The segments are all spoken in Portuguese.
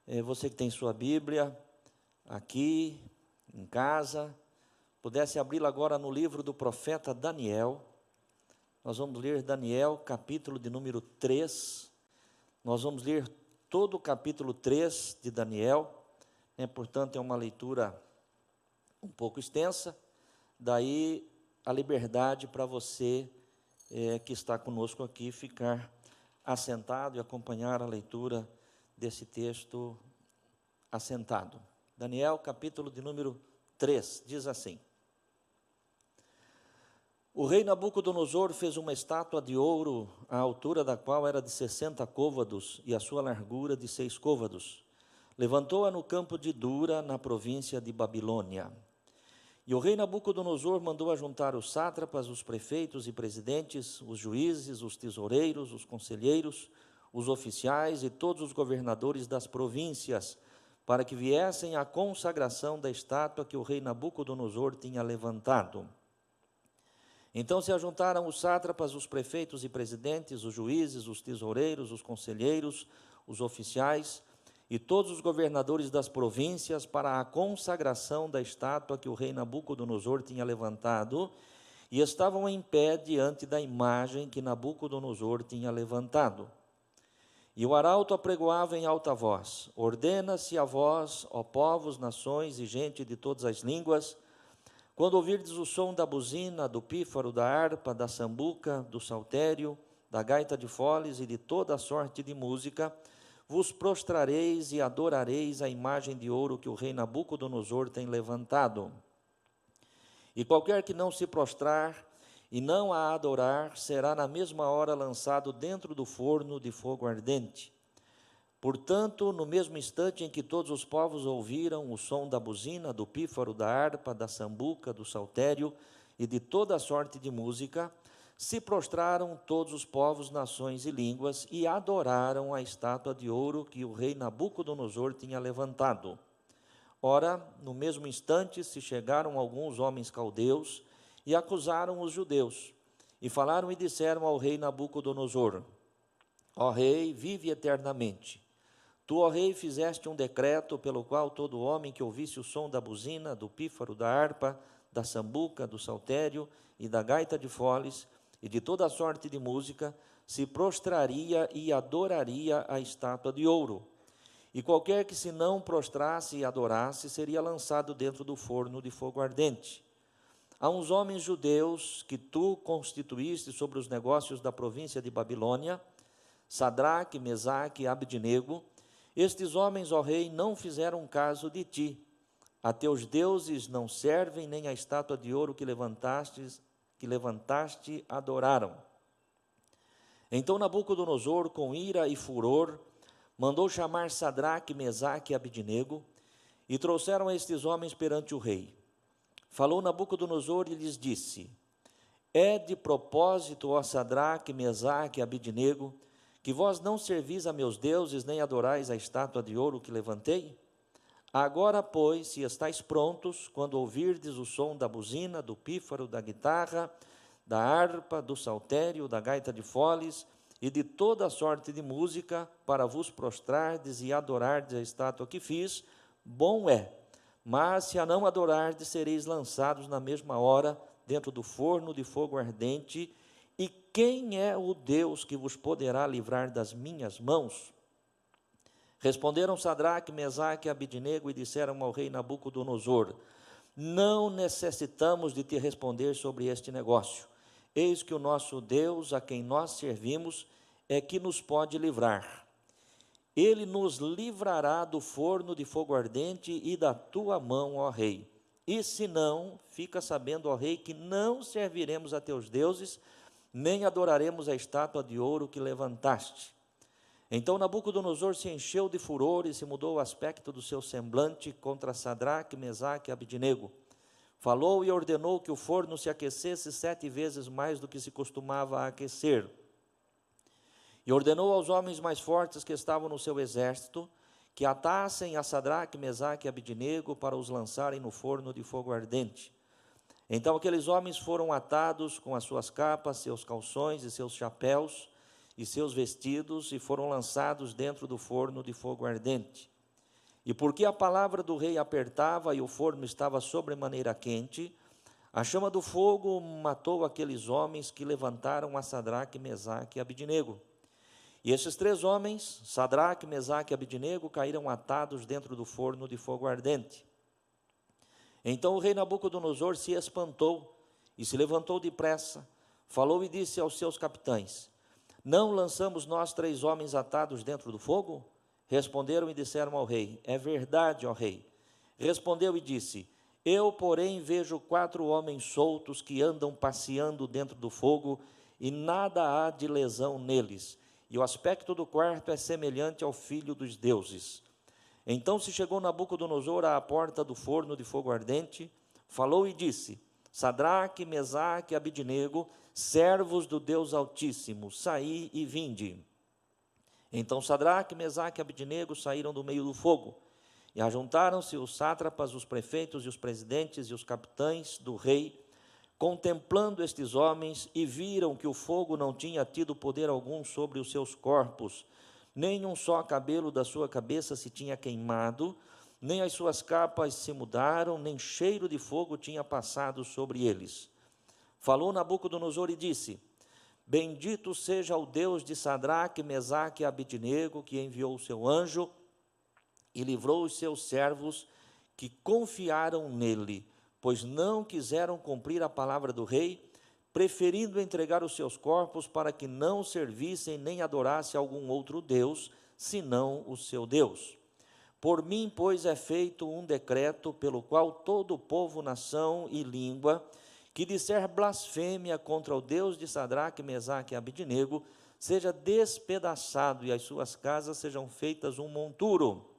Você que tem sua Bíblia aqui em casa, pudesse abri-la agora no livro do profeta Daniel. Nós vamos ler Daniel, capítulo de número 3. Nós vamos ler todo o capítulo 3 de Daniel, portanto é uma leitura um pouco extensa, daí a liberdade para você que está conosco aqui ficar assentado e acompanhar a leitura desse texto assentado. Daniel, capítulo de número 3, diz assim: O rei Nabucodonosor fez uma estátua de ouro, a altura da qual era de 60 côvados e a sua largura de 6 côvados. Levantou-a no campo de Dura, na província de Babilônia. E o rei Nabucodonosor mandou ajuntar os sátrapas, os prefeitos e presidentes, os juízes, os tesoureiros, os conselheiros, os oficiais e todos os governadores das províncias, para que viessem à consagração da estátua que o rei Nabucodonosor tinha levantado. Então se ajuntaram os sátrapas, os prefeitos e presidentes, os juízes, os tesoureiros, os conselheiros, os oficiais e todos os governadores das províncias para a consagração da estátua que o rei Nabucodonosor tinha levantado, e estavam em pé diante da imagem que Nabucodonosor tinha levantado. E o arauto apregoava em alta voz: Ordena-se a vós, ó povos, nações e gente de todas as línguas, quando ouvirdes o som da buzina, do pífaro, da harpa, da sambuca, do saltério, da gaita de foles e de toda a sorte de música, vos prostrareis e adorareis a imagem de ouro que o rei Nabucodonosor tem levantado. E qualquer que não se prostrar e não a adorar, será na mesma hora lançado dentro do forno de fogo ardente. Portanto, no mesmo instante em que todos os povos ouviram o som da buzina, do pífaro, da harpa, da sambuca, do saltério e de toda a sorte de música, se prostraram todos os povos, nações e línguas e adoraram a estátua de ouro que o rei Nabucodonosor tinha levantado. Ora, no mesmo instante se chegaram alguns homens caldeus e acusaram os judeus, e falaram e disseram ao rei Nabucodonosor: Ó rei, vive eternamente. Tu, ó rei, fizeste um decreto pelo qual todo homem que ouvisse o som da buzina, do pífaro, da harpa, da sambuca, do saltério e da gaita de foles e de toda a sorte de música, se prostraria e adoraria a estátua de ouro. E qualquer que se não prostrasse e adorasse, seria lançado dentro do forno de fogo ardente. Há uns homens judeus que tu constituíste sobre os negócios da província de Babilônia, Sadraque, Mesaque e Abdenego. Estes homens, ó rei, não fizeram caso de ti. A teus deuses não servem, nem a estátua de ouro que levantaste adoraram. Então Nabucodonosor, com ira e furor, mandou chamar Sadraque, Mesaque e Abdenego, e trouxeram estes homens perante o rei. Falou Nabucodonosor e lhes disse: É de propósito, ó Sadraque, Mesaque e Abdenego, que vós não servis a meus deuses, nem adorais a estátua de ouro que levantei? Agora, pois, se estáis prontos, quando ouvirdes o som da buzina, do pífaro, da guitarra, da harpa, do saltério, da gaita de foles e de toda a sorte de música, para vos prostrardes e adorardes a estátua que fiz, bom é. Mas se a não adorardes, sereis lançados na mesma hora dentro do forno de fogo ardente. E quem é o Deus que vos poderá livrar das minhas mãos? Responderam Sadraque, Mesaque e Abdenego e disseram ao rei Nabucodonosor: Não necessitamos de te responder sobre este negócio. Eis que o nosso Deus, a quem nós servimos, é que nos pode livrar. Ele nos livrará do forno de fogo ardente e da tua mão, ó rei. E se não, fica sabendo, ó rei, que não serviremos a teus deuses, nem adoraremos a estátua de ouro que levantaste. Então Nabucodonosor se encheu de furor e se mudou o aspecto do seu semblante contra Sadraque, Mesaque e Abdenego. Falou e ordenou que o forno se aquecesse 7 vezes mais do que se costumava aquecer. E ordenou aos homens mais fortes que estavam no seu exército que atassem a Sadraque, Mesaque e Abdenego para os lançarem no forno de fogo ardente. Então aqueles homens foram atados com as suas capas, seus calções e seus chapéus e seus vestidos, e foram lançados dentro do forno de fogo ardente. E porque a palavra do rei apertava e o forno estava sobremaneira quente, a chama do fogo matou aqueles homens que levantaram a Sadraque, Mesaque e Abidnego. E esses 3 homens, Sadraque, Mesaque e Abidnego, caíram atados dentro do forno de fogo ardente. Então o rei Nabucodonosor se espantou e se levantou depressa, falou e disse aos seus capitães: não lançamos nós 3 homens atados dentro do fogo? Responderam e disseram ao rei: é verdade, ó rei. Respondeu e disse: eu, porém, vejo 4 homens soltos que andam passeando dentro do fogo, e nada há de lesão neles, e o aspecto do quarto é semelhante ao filho dos deuses. Então se chegou Nabucodonosor à porta do forno de fogo ardente, falou e disse: Sadraque, Mesaque e Abidnego, servos do Deus Altíssimo, saí e vinde. Então Sadraque, Mesaque e Abidnego saíram do meio do fogo, e ajuntaram-se os sátrapas, os prefeitos e os presidentes e os capitães do rei, contemplando estes homens, e viram que o fogo não tinha tido poder algum sobre os seus corpos, nem um só cabelo da sua cabeça se tinha queimado, nem as suas capas se mudaram, nem cheiro de fogo tinha passado sobre eles. Falou Nabucodonosor e disse: bendito seja o Deus de Sadraque, Mesaque e Abidnego, que enviou o seu anjo e livrou os seus servos que confiaram nele, pois não quiseram cumprir a palavra do rei, preferindo entregar os seus corpos para que não servissem nem adorassem algum outro Deus, senão o seu Deus. Por mim, pois, é feito um decreto pelo qual todo povo, nação e língua que disser blasfêmia contra o Deus de Sadraque, Mesaque e Abidnego seja despedaçado e as suas casas sejam feitas um monturo,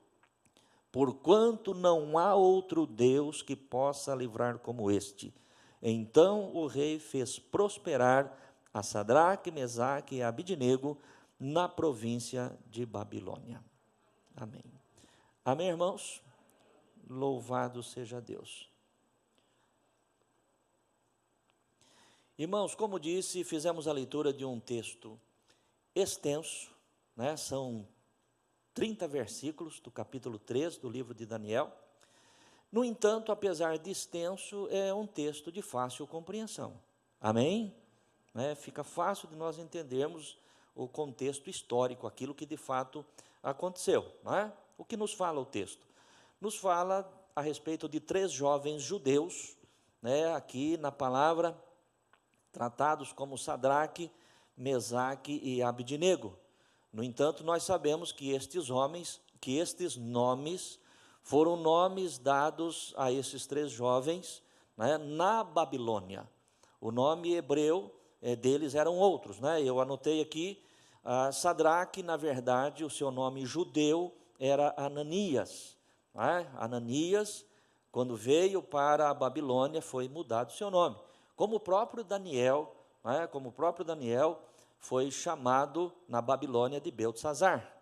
porquanto não há outro Deus que possa livrar como este. Então o rei fez prosperar a Sadraque, Mesaque e Abidnego na província de Babilônia. Amém. Amém, irmãos? Louvado seja Deus. Irmãos, como disse, fizemos a leitura de um texto extenso, né? São 30 versículos do capítulo 3 do livro de Daniel. No entanto, apesar de extenso, é um texto de fácil compreensão. Amém? Fica fácil de nós entendermos o contexto histórico, aquilo que de fato aconteceu. Não é? O que nos fala o texto? Nos fala a respeito de 3 jovens judeus, aqui na palavra, tratados como Sadraque, Mesaque e Abidnego. No entanto, nós sabemos que estes nomes foram nomes dados a esses 3 jovens, na Babilônia. O nome hebreu deles eram outros. Eu anotei aqui, Sadraque, na verdade, o seu nome judeu era Ananias. Ananias, quando veio para a Babilônia, foi mudado o seu nome. Como o próprio Daniel, foi chamado na Babilônia de Beltesazar.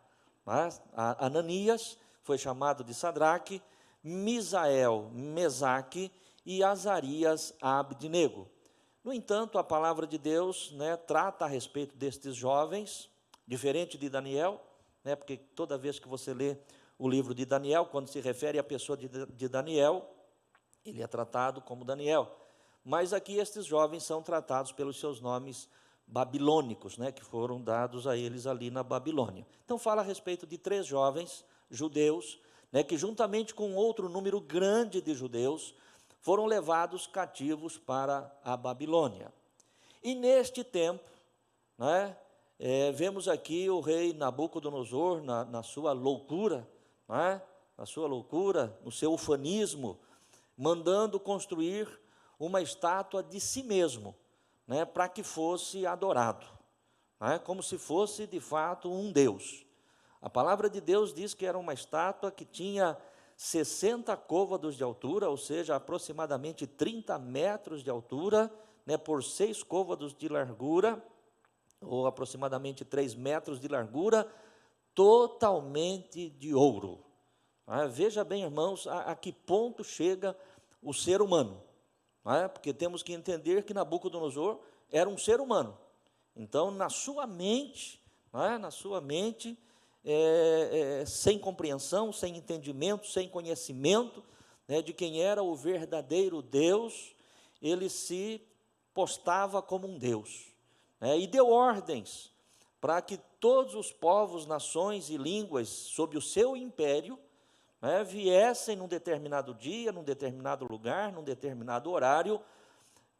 Ananias foi chamado de Sadraque, Misael, Mesaque e Azarias, Abidnego. No entanto, a palavra de Deus trata a respeito destes jovens, diferente de Daniel, porque toda vez que você lê o livro de Daniel, quando se refere à pessoa de Daniel, ele é tratado como Daniel. Mas aqui estes jovens são tratados pelos seus nomes babilônicos, que foram dados a eles ali na Babilônia. Então fala a respeito de 3 jovens judeus, que juntamente com outro número grande de judeus, foram levados cativos para a Babilônia. E neste tempo, vemos aqui o rei Nabucodonosor, na sua loucura, no seu ufanismo, mandando construir uma estátua de si mesmo, para que fosse adorado, como se fosse de fato um Deus. A palavra de Deus diz que era uma estátua que tinha 60 côvados de altura, ou seja, aproximadamente 30 metros de altura, por 6 côvados de largura, ou aproximadamente 3 metros de largura, totalmente de ouro. Veja bem, irmãos, a que ponto chega o ser humano. Porque temos que entender que Nabucodonosor era um ser humano. Então, na sua mente, sem compreensão, sem entendimento, sem conhecimento, né, de quem era o verdadeiro Deus, ele se postava como um Deus, né, e deu ordens para que todos os povos, nações e línguas sob o seu império, né, viessem num determinado dia, num determinado lugar, num determinado horário,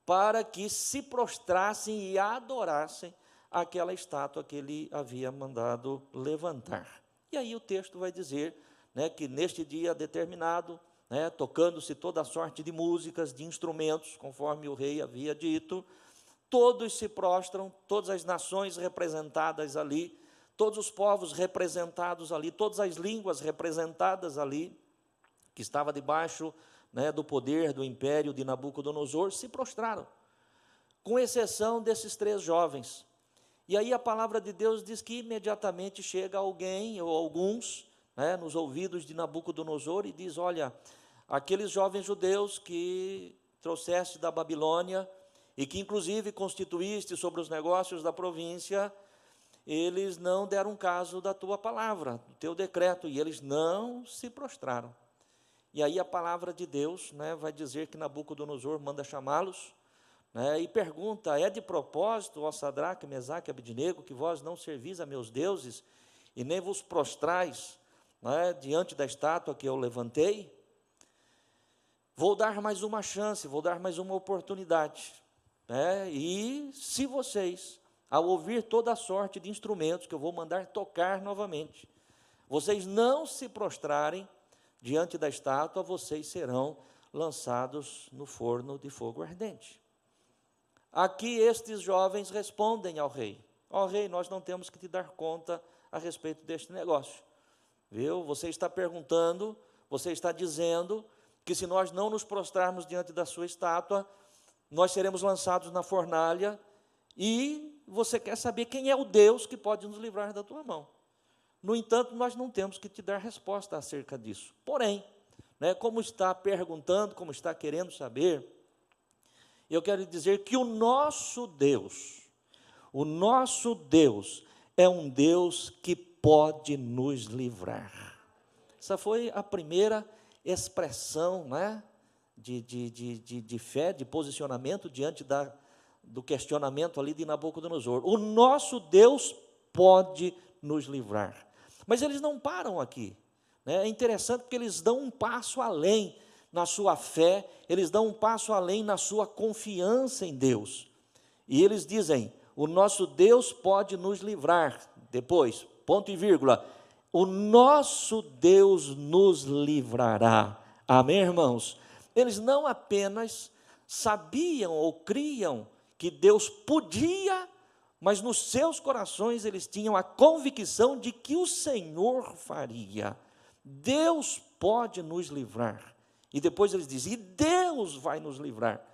para que se prostrassem e adorassem aquela estátua que ele havia mandado levantar. E aí o texto vai dizer, né, que neste dia determinado, né, tocando-se toda a sorte de músicas, de instrumentos, conforme o rei havia dito, todos se prostram, todas as nações representadas ali, todos os povos representados ali, todas as línguas representadas ali, que estava debaixo, né, do poder do império de Nabucodonosor, se prostraram, com exceção desses 3 jovens. E aí a palavra de Deus diz que imediatamente chega alguém, ou alguns, né, nos ouvidos de Nabucodonosor, e diz: olha, aqueles jovens judeus que trouxeste da Babilônia, e que inclusive constituíste sobre os negócios da província, eles não deram caso da tua palavra, do teu decreto, e eles não se prostraram. E aí a palavra de Deus, né, vai dizer que Nabucodonosor manda chamá-los, né, e pergunta: é de propósito, ó Sadraque, Mesaque e Abednego, que vós não servis a meus deuses, e nem vos prostrais, né, diante da estátua que eu levantei? Vou dar mais uma chance, vou dar mais uma oportunidade, né, e se vocês, ao ouvir toda a sorte de instrumentos que eu vou mandar tocar novamente, vocês não se prostrarem diante da estátua, vocês serão lançados no forno de fogo ardente. Aqui estes jovens respondem ao rei: ó rei, nós não temos que te dar conta a respeito deste negócio, viu? Você está perguntando, você está dizendo que se nós não nos prostrarmos diante da sua estátua, nós seremos lançados na fornalha, e você quer saber quem é o Deus que pode nos livrar da tua mão. No entanto, nós não temos que te dar resposta acerca disso. Porém, né, como está perguntando, como está querendo saber, eu quero dizer que o nosso Deus é um Deus que pode nos livrar. Essa foi a primeira expressão, né, de fé, de posicionamento diante do questionamento ali de Nabucodonosor. O nosso Deus pode nos livrar. Mas eles não param aqui, né? É interessante porque eles dão um passo além na sua fé, eles dão um passo além na sua confiança em Deus. E eles dizem: o nosso Deus pode nos livrar. Depois, ponto e vírgula, o nosso Deus nos livrará. Amém, irmãos? Eles não apenas sabiam ou criam que Deus podia, mas nos seus corações eles tinham a convicção de que o Senhor faria. Deus pode nos livrar. E depois eles dizem: e Deus vai nos livrar.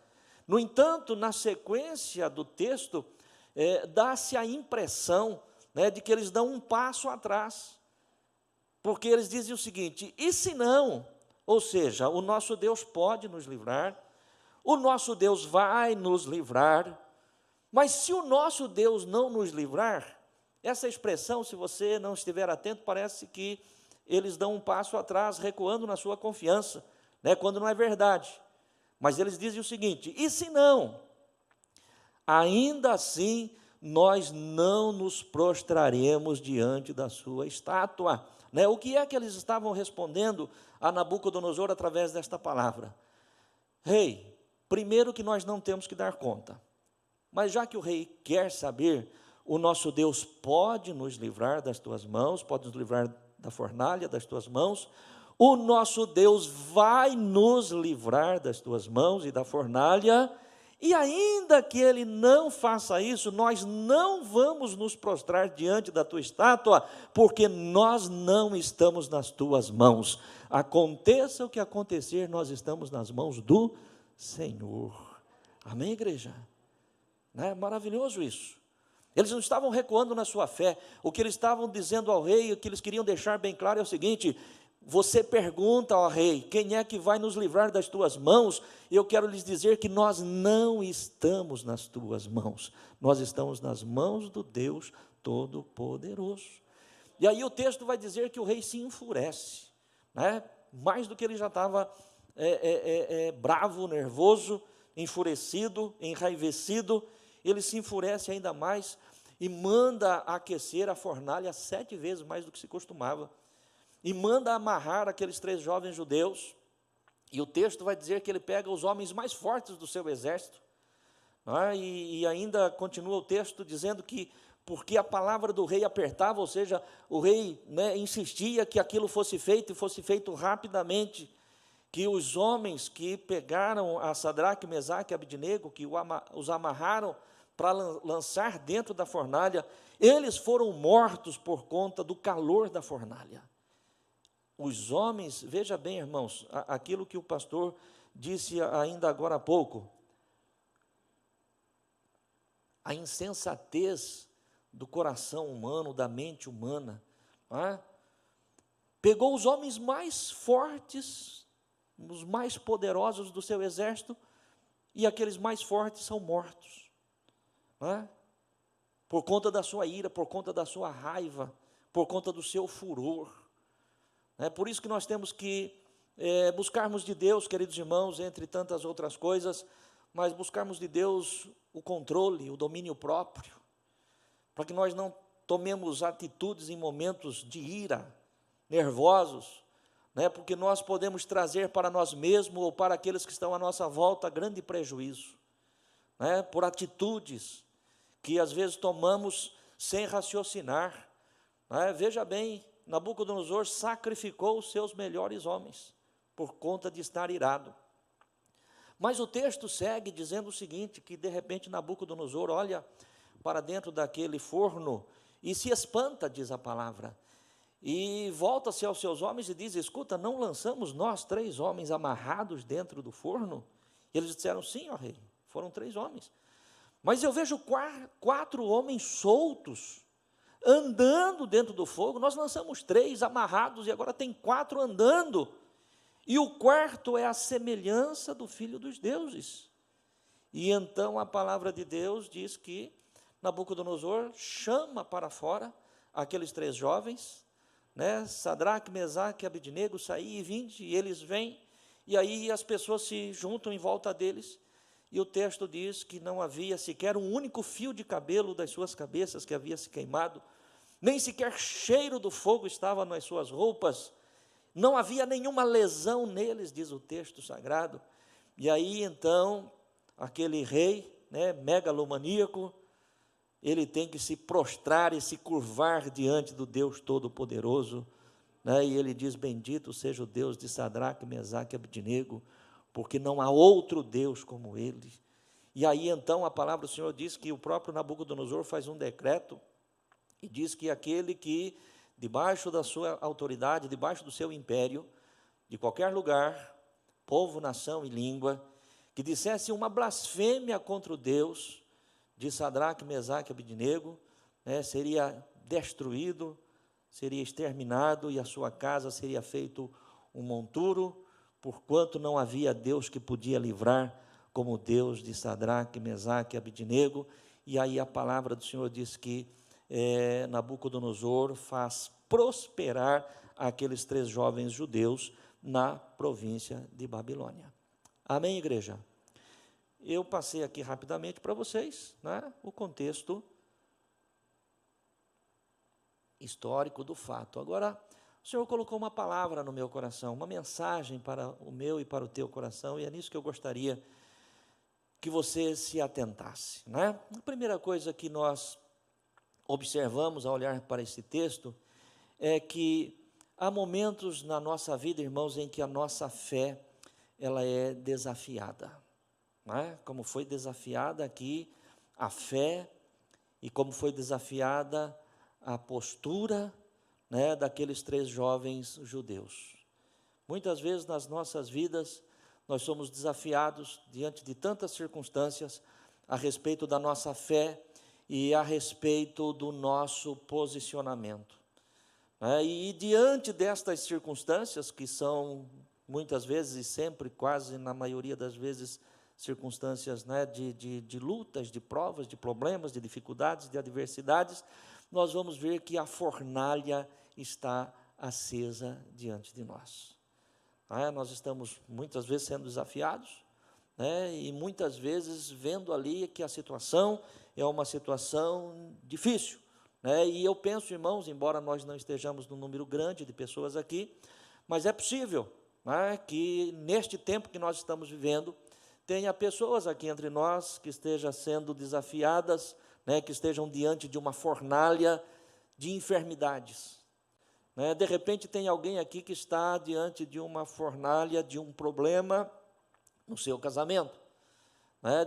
No entanto, na sequência do texto, dá-se a impressão, né, de que eles dão um passo atrás, porque eles dizem o seguinte: e se não? Ou seja, o nosso Deus pode nos livrar, o nosso Deus vai nos livrar, mas se o nosso Deus não nos livrar, essa expressão, se você não estiver atento, parece que eles dão um passo atrás, recuando na sua confiança, né, quando não é verdade. Mas eles dizem o seguinte: e se não? Ainda assim, nós não nos prostraremos diante da sua estátua. Né? O que é que eles estavam respondendo a Nabucodonosor através desta palavra? Rei, primeiro que nós não temos que dar conta, mas já que o rei quer saber, o nosso Deus pode nos livrar das tuas mãos, pode nos livrar da fornalha das tuas mãos, o nosso Deus vai nos livrar das tuas mãos e da fornalha, e ainda que ele não faça isso, nós não vamos nos prostrar diante da tua estátua, porque nós não estamos nas tuas mãos. Aconteça o que acontecer, nós estamos nas mãos do Senhor. Amém, igreja? Não é maravilhoso isso? Eles não estavam recuando na sua fé. O que eles estavam dizendo ao rei, o que eles queriam deixar bem claro é o seguinte: você pergunta ao rei, quem é que vai nos livrar das tuas mãos? E eu quero lhes dizer que nós não estamos nas tuas mãos, nós estamos nas mãos do Deus Todo-Poderoso. E aí o texto vai dizer que o rei se enfurece, né? Mais do que ele já estava bravo, nervoso, enfurecido, enraivecido, ele se enfurece ainda mais e manda aquecer a fornalha 7 vezes mais do que se costumava, e manda amarrar aqueles 3 jovens judeus, e o texto vai dizer que ele pega os homens mais fortes do seu exército, né? E ainda continua o texto dizendo que, porque a palavra do rei apertava, ou seja, o rei, né, insistia que aquilo fosse feito, e fosse feito rapidamente, que os homens que pegaram a Sadraque, Mesaque e Abidnego, que os amarraram para lançar dentro da fornalha, eles foram mortos por conta do calor da fornalha. Os homens, veja bem, irmãos, aquilo que o pastor disse ainda agora há pouco, a insensatez do coração humano, da mente humana, pegou os homens mais fortes, os mais poderosos do seu exército, e aqueles mais fortes são mortos, por conta da sua ira, por conta da sua raiva, por conta do seu furor. É por isso que nós temos que buscarmos de Deus, queridos irmãos, entre tantas outras coisas, mas buscarmos de Deus o controle, o domínio próprio, para que nós não tomemos atitudes em momentos de ira, nervosos, porque nós podemos trazer para nós mesmos ou para aqueles que estão à nossa volta grande prejuízo, por atitudes que às vezes tomamos sem raciocinar. Veja bem, Nabucodonosor sacrificou os seus melhores homens por conta de estar irado. Mas o texto segue dizendo o seguinte, que de repente Nabucodonosor olha para dentro daquele forno e se espanta, diz a palavra, e volta-se aos seus homens e diz: escuta, não lançamos nós 3 homens amarrados dentro do forno? E eles disseram: sim, ó rei, foram 3 homens. Mas eu vejo 4 homens soltos, andando dentro do fogo. Nós lançamos 3 amarrados e agora tem 4 andando. E o quarto é a semelhança do Filho dos deuses. E então a palavra de Deus diz que Nabucodonosor chama para fora aqueles 3 jovens, Sadraque, Mesaque e Abidnego, saí e vinde, e eles vêm, e aí as pessoas se juntam em volta deles, e o texto diz que não havia sequer um único fio de cabelo das suas cabeças que havia se queimado, nem sequer cheiro do fogo estava nas suas roupas, não havia nenhuma lesão neles, diz o texto sagrado. E aí então, aquele rei, megalomaníaco, ele tem que se prostrar e se curvar diante do Deus Todo-Poderoso, e ele diz: bendito seja o Deus de Sadraque, Mesaque e Abidnego, porque não há outro Deus como ele. E aí então a palavra do Senhor diz que o próprio Nabucodonosor faz um decreto, e diz que aquele que, debaixo da sua autoridade, debaixo do seu império, de qualquer lugar, povo, nação e língua, que dissesse uma blasfêmia contra o Deus de Sadraque, Mesaque e Abidnego, seria destruído, seria exterminado, e a sua casa seria feito um monturo, porquanto não havia Deus que podia livrar como o Deus de Sadraque, Mesaque e Abidnego. E aí a palavra do Senhor diz que Nabucodonosor faz prosperar aqueles 3 jovens judeus na província de Babilônia. Amém, igreja? Eu passei aqui rapidamente para vocês, o contexto histórico do fato. Agora, o Senhor colocou uma palavra no meu coração, uma mensagem para o meu e para o teu coração, e é nisso que eu gostaria que você se atentasse. A primeira coisa que nós observamos ao olhar para esse texto é que há momentos na nossa vida, irmãos, em que a nossa fé ela é desafiada. Como foi desafiada aqui a fé, e como foi desafiada a postura daqueles 3 jovens judeus. Muitas vezes nas nossas vidas nós somos desafiados diante de tantas circunstâncias a respeito da nossa fé e a respeito do nosso posicionamento. E diante destas circunstâncias, que são muitas vezes e sempre, quase na maioria das vezes, circunstâncias de lutas, de provas, de problemas, de dificuldades, de adversidades, nós vamos ver que a fornalha está acesa diante de nós. Nós estamos muitas vezes sendo desafiados, e muitas vezes vendo ali que a situação é uma situação difícil. E eu penso, irmãos, embora nós não estejamos num número grande de pessoas aqui, mas é possível que neste tempo que nós estamos vivendo, tenha pessoas aqui entre nós que estejam sendo desafiadas, que estejam diante de uma fornalha de enfermidades. De repente tem alguém aqui que está diante de uma fornalha de um problema no seu casamento.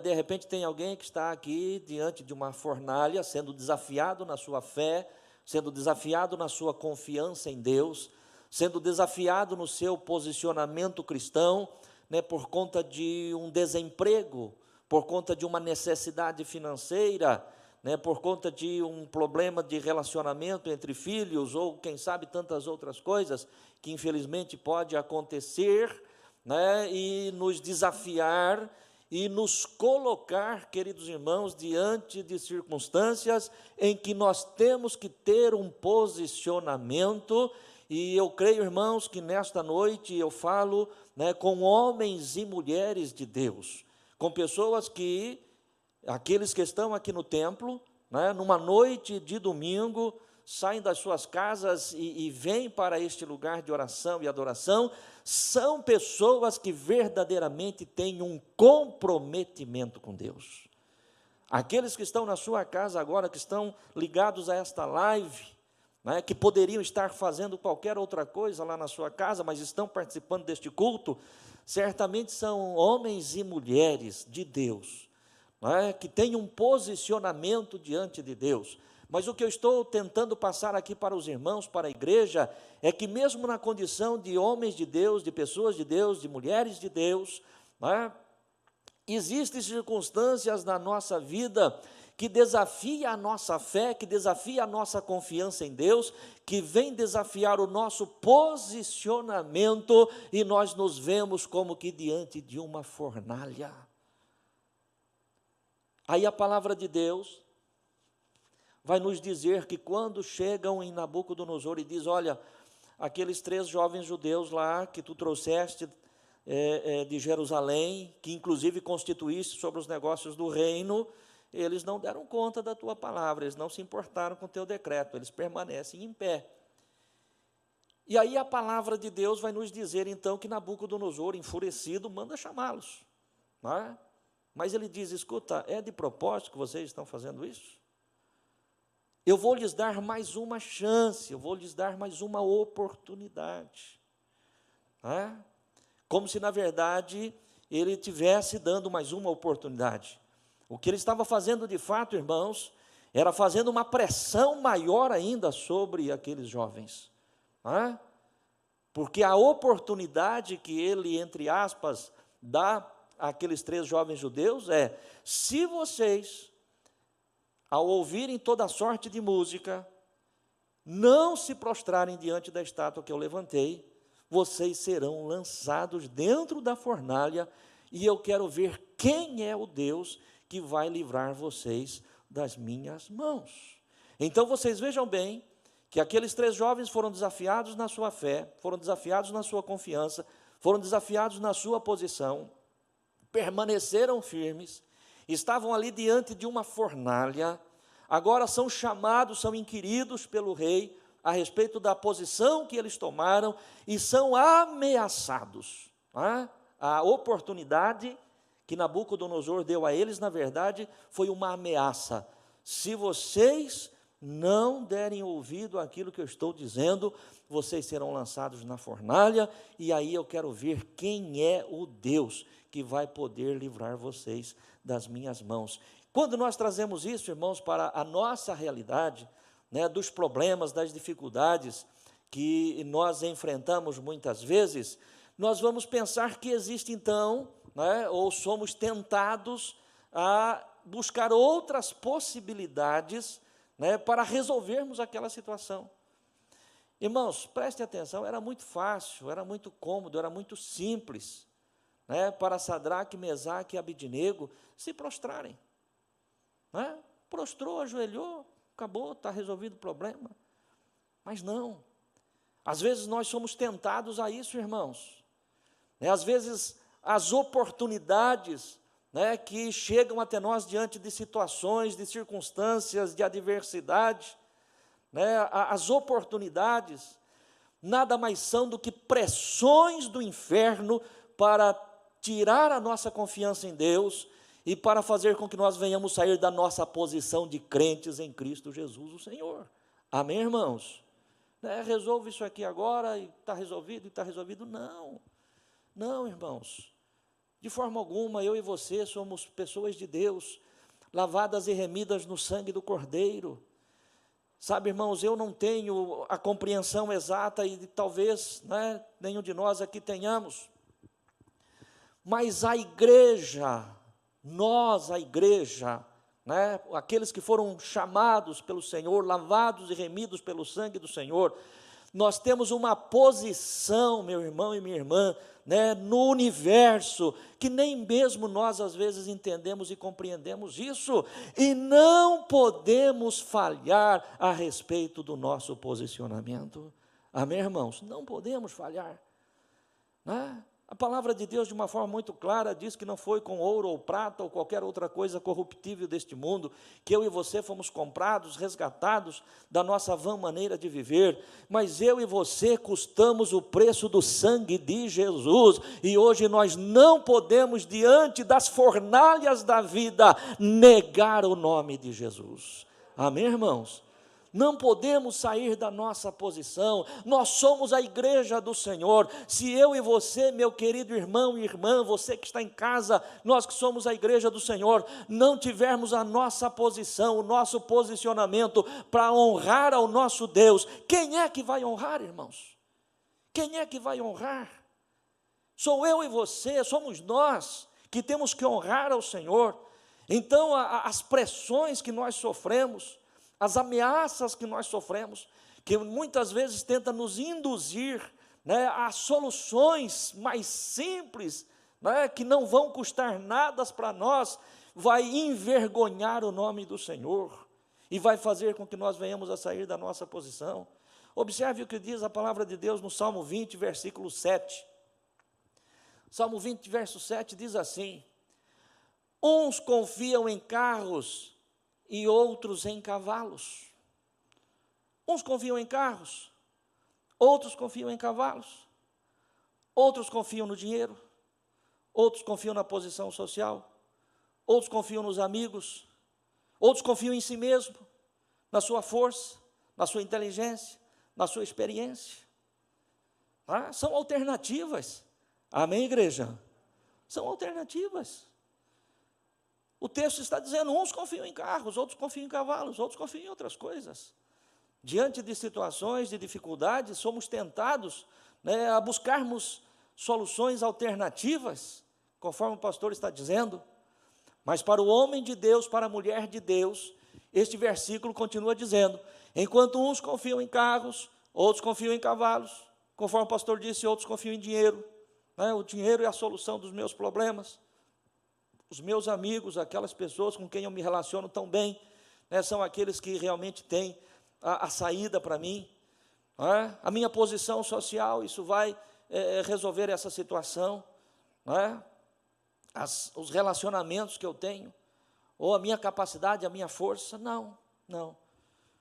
De repente tem alguém que está aqui diante de uma fornalha, sendo desafiado na sua fé, sendo desafiado na sua confiança em Deus, sendo desafiado no seu posicionamento cristão, por conta de um desemprego, por conta de uma necessidade financeira, por conta de um problema de relacionamento entre filhos, ou quem sabe tantas outras coisas que infelizmente pode acontecer, e nos desafiar e nos colocar, queridos irmãos, diante de circunstâncias em que nós temos que ter um posicionamento. E eu creio, irmãos, que nesta noite eu falo com homens e mulheres de Deus, com pessoas que, aqueles que estão aqui no templo, numa noite de domingo, saem das suas casas e vêm para este lugar de oração e adoração, são pessoas que verdadeiramente têm um comprometimento com Deus. Aqueles que estão na sua casa agora, que estão ligados a esta live, que poderiam estar fazendo qualquer outra coisa lá na sua casa, mas estão participando deste culto, certamente são homens e mulheres de Deus, que têm um posicionamento diante de Deus. Mas o que eu estou tentando passar aqui para os irmãos, para a igreja, é que mesmo na condição de homens de Deus, de pessoas de Deus, de mulheres de Deus, existem circunstâncias na nossa vida que desafia a nossa fé, que desafia a nossa confiança em Deus, que vem desafiar o nosso posicionamento, e nós nos vemos como que diante de uma fornalha. Aí a palavra de Deus vai nos dizer que quando chegam em Nabucodonosor e diz: olha, aqueles 3 jovens judeus lá que tu trouxeste de Jerusalém, que inclusive constituíste sobre os negócios do reino, eles não deram conta da tua palavra, eles não se importaram com o teu decreto, eles permanecem em pé. E aí a palavra de Deus vai nos dizer então que Nabucodonosor, enfurecido, manda chamá-los. Mas ele diz: escuta, é de propósito que vocês estão fazendo isso? Eu vou lhes dar mais uma chance, eu vou lhes dar mais uma oportunidade. Como se, na verdade, ele estivesse dando mais uma oportunidade. O que ele estava fazendo, de fato, irmãos, era fazendo uma pressão maior ainda sobre aqueles jovens. Porque a oportunidade que ele, entre aspas, dá àqueles 3 jovens judeus é: se vocês, ao ouvirem toda sorte de música, não se prostrarem diante da estátua que eu levantei, vocês serão lançados dentro da fornalha, e eu quero ver quem é o Deus que vai livrar vocês das minhas mãos. Então vocês vejam bem que aqueles 3 jovens foram desafiados na sua fé, foram desafiados na sua confiança, foram desafiados na sua posição, permaneceram firmes, estavam ali diante de uma fornalha, agora são chamados, são inquiridos pelo rei a respeito da posição que eles tomaram e são ameaçados. A oportunidade que Nabucodonosor deu a eles, na verdade, foi uma ameaça: se vocês não derem ouvido àquilo que eu estou dizendo, vocês serão lançados na fornalha, e aí eu quero ver quem é o Deus que vai poder livrar vocês das minhas mãos. Quando nós trazemos isso, irmãos, para a nossa realidade, dos problemas, das dificuldades que nós enfrentamos muitas vezes, nós vamos pensar que existe então, ou somos tentados a buscar outras possibilidades, para resolvermos aquela situação. Irmãos, prestem atenção, era muito fácil, era muito cômodo, era muito simples, para Sadraque, Mesaque e Abidnego se prostrarem. Prostrou, ajoelhou, acabou, está resolvido o problema. Mas não. Às vezes nós somos tentados a isso, irmãos. Às vezes as oportunidades, que chegam até nós diante de situações, de circunstâncias, de adversidade, as oportunidades nada mais são do que pressões do inferno para tirar a nossa confiança em Deus e para fazer com que nós venhamos sair da nossa posição de crentes em Cristo Jesus, o Senhor. Amém, irmãos? Resolve isso aqui agora e está resolvido. Não, não, irmãos. De forma alguma, eu e você somos pessoas de Deus, lavadas e remidas no sangue do Cordeiro. Sabe, irmãos, eu não tenho a compreensão exata e talvez nenhum de nós aqui tenhamos, mas a igreja, nós, a igreja, aqueles que foram chamados pelo Senhor, lavados e remidos pelo sangue do Senhor, nós temos uma posição, meu irmão e minha irmã, no universo, que nem mesmo nós às vezes entendemos e compreendemos isso, e não podemos falhar a respeito do nosso posicionamento. Amém, irmãos? Não podemos falhar. A palavra de Deus, de uma forma muito clara, diz que não foi com ouro ou prata ou qualquer outra coisa corruptível deste mundo que eu e você fomos comprados, resgatados da nossa vã maneira de viver, mas eu e você custamos o preço do sangue de Jesus, e hoje nós não podemos, diante das fornalhas da vida, negar o nome de Jesus. Amém, irmãos? Não podemos sair da nossa posição, nós somos a igreja do Senhor. Se eu e você, meu querido irmão e irmã, você que está em casa, nós que somos a igreja do Senhor, não tivermos a nossa posição, o nosso posicionamento para honrar ao nosso Deus, quem é que vai honrar, irmãos? Quem é que vai honrar? Sou eu e você, somos nós que temos que honrar ao Senhor. Então, as pressões que nós sofremos, as ameaças que nós sofremos, que muitas vezes tenta nos induzir a soluções mais simples, que não vão custar nada para nós, vai envergonhar o nome do Senhor e vai fazer com que nós venhamos a sair da nossa posição. Observe o que diz a palavra de Deus no Salmo 20, versículo 7. Salmo 20, verso 7 diz assim: uns confiam em carros e outros em cavalos. Uns confiam em carros, outros confiam em cavalos, outros confiam no dinheiro, outros confiam na posição social, outros confiam nos amigos, outros confiam em si mesmo, na sua força, na sua inteligência, na sua experiência. São alternativas. Amém, igreja? São alternativas. O texto está dizendo, uns confiam em carros, outros confiam em cavalos, outros confiam em outras coisas. Diante de situações, de dificuldades, somos tentados a buscarmos soluções alternativas, conforme o pastor está dizendo. Mas para o homem de Deus, para a mulher de Deus, este versículo continua dizendo, enquanto uns confiam em carros, outros confiam em cavalos, conforme o pastor disse, outros confiam em dinheiro. O dinheiro é a solução dos meus problemas. Os meus amigos, aquelas pessoas com quem eu me relaciono tão bem, são aqueles que realmente têm a saída para mim. A minha posição social, isso vai resolver essa situação. Os relacionamentos que eu tenho, ou a minha capacidade, a minha força, não.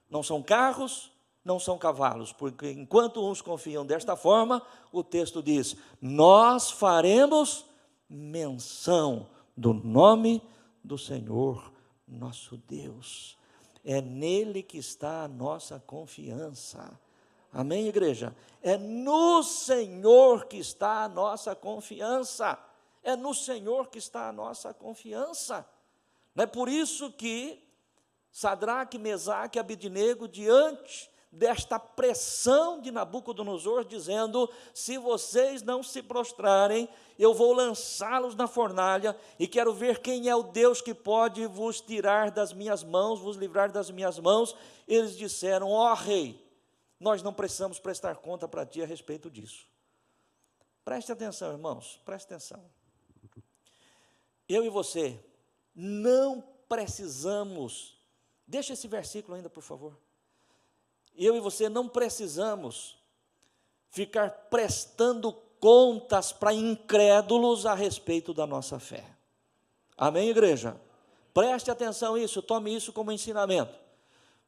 Não são carros, não são cavalos, porque enquanto uns confiam desta forma, o texto diz, nós faremos menção do nome do Senhor, nosso Deus. É nele que está a nossa confiança. Amém, igreja? É no Senhor que está a nossa confiança. É no Senhor que está a nossa confiança. Não é por isso que Sadraque, Mesaque e Abednego, diante desta pressão de Nabucodonosor, dizendo, se vocês não se prostrarem, eu vou lançá-los na fornalha, e quero ver quem é o Deus que pode vos tirar das minhas mãos, vos livrar das minhas mãos. Eles disseram, ó rei, nós não precisamos prestar conta para ti a respeito disso. Preste atenção, irmãos, preste atenção. Eu e você não precisamos Deixa esse versículo ainda, por favor. Eu e você não precisamos ficar prestando contas para incrédulos a respeito da nossa fé. Amém, igreja? Preste atenção nisso, tome isso como ensinamento.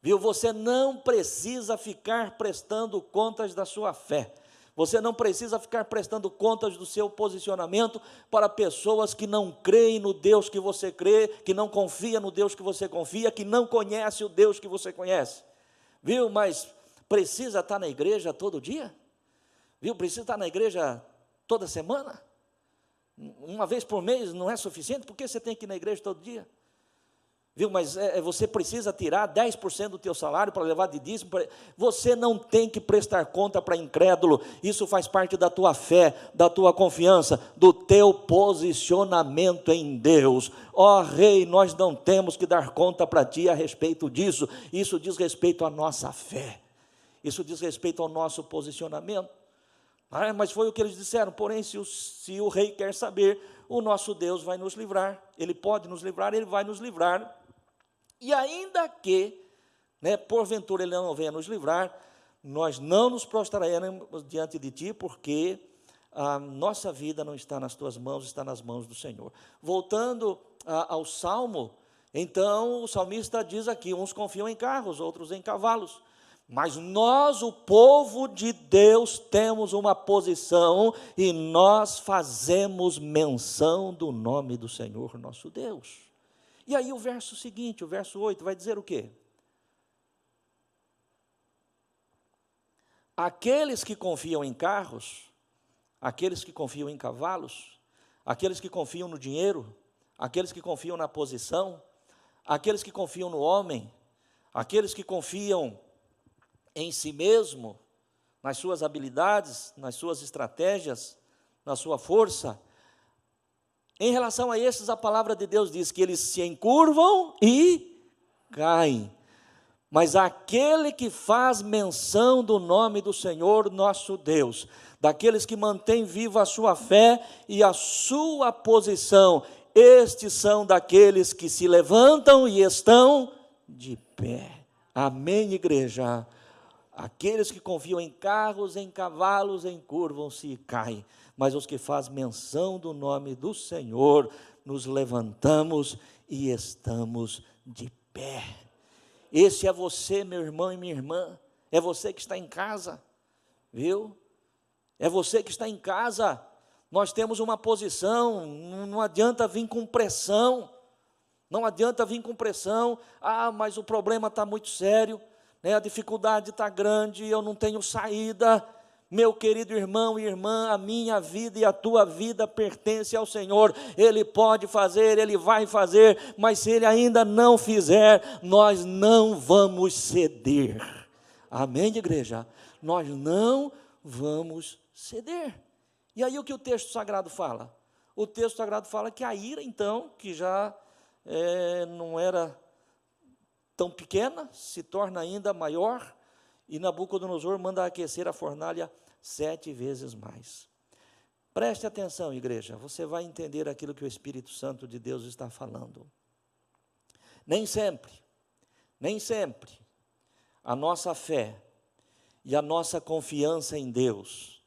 Viu? Você não precisa ficar prestando contas da sua fé. Você não precisa ficar prestando contas do seu posicionamento para pessoas que não creem no Deus que você crê, que não confia no Deus que você confia, que não conhece o Deus que você conhece. Viu? Mas precisa estar na igreja todo dia? Viu? Precisa estar na igreja toda semana? Uma vez por mês não é suficiente? Por que você tem que ir na igreja todo dia? Viu? Mas você precisa tirar 10% do teu salário para levar de dízimo. Você não tem que prestar conta para incrédulo. Isso faz parte da tua fé, da tua confiança, do teu posicionamento em Deus. Ó Rei, nós não temos que dar conta para ti a respeito disso. Isso diz respeito à nossa fé. Isso diz respeito ao nosso posicionamento. Mas foi o que eles disseram. Porém, se o rei quer saber, o nosso Deus vai nos livrar. Ele pode nos livrar, ele vai nos livrar. E ainda que, porventura ele não venha nos livrar, nós não nos prostraremos diante de ti, porque a nossa vida não está nas tuas mãos, está nas mãos do Senhor. Voltando ao Salmo, então o salmista diz aqui, uns confiam em carros, outros em cavalos, mas nós, o povo de Deus, temos uma posição e nós fazemos menção do nome do Senhor nosso Deus. E aí o verso seguinte, o verso 8, vai dizer o quê? Aqueles que confiam em carros, aqueles que confiam em cavalos, aqueles que confiam no dinheiro, aqueles que confiam na posição, aqueles que confiam no homem, aqueles que confiam em si mesmo, nas suas habilidades, nas suas estratégias, na sua força. Em relação a esses, a palavra de Deus diz que eles se encurvam e caem. Mas aquele que faz menção do nome do Senhor nosso Deus, daqueles que mantêm viva a sua fé e a sua posição, estes são daqueles que se levantam e estão de pé. Amém, igreja? Aqueles que confiam em carros, em cavalos, encurvam-se e caem. Mas os que fazem menção do nome do Senhor, nos levantamos e estamos de pé. Esse é você, meu irmão e minha irmã. É você que está em casa, viu? É você que está em casa. Nós temos uma posição, não adianta vir com pressão. Não adianta vir com pressão. Mas o problema está muito sério. A dificuldade está grande, eu não tenho saída. Meu querido irmão e irmã, a minha vida e a tua vida pertence ao Senhor. Ele pode fazer, Ele vai fazer, mas se Ele ainda não fizer, nós não vamos ceder. Amém, igreja? Nós não vamos ceder. E aí o que o texto sagrado fala? O texto sagrado fala que a ira, então, que já não era tão pequena, se torna ainda maior, e Nabucodonosor manda aquecer a fornalha 7 vezes mais. Preste atenção, igreja, você vai entender aquilo que o Espírito Santo de Deus está falando. Nem sempre, a nossa fé e a nossa confiança em Deus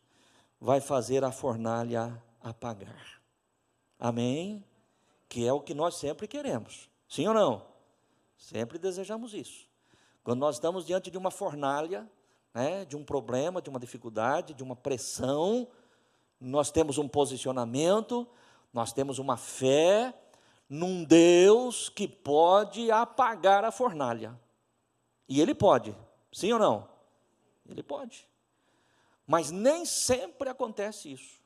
vai fazer a fornalha apagar. Amém? Que é o que nós sempre queremos. Sim ou não? Sempre desejamos isso. Quando nós estamos diante de uma fornalha, de um problema, de uma dificuldade, de uma pressão, nós temos um posicionamento, nós temos uma fé num Deus que pode apagar a fornalha. E Ele pode, sim ou não? Ele pode. Mas nem sempre acontece isso.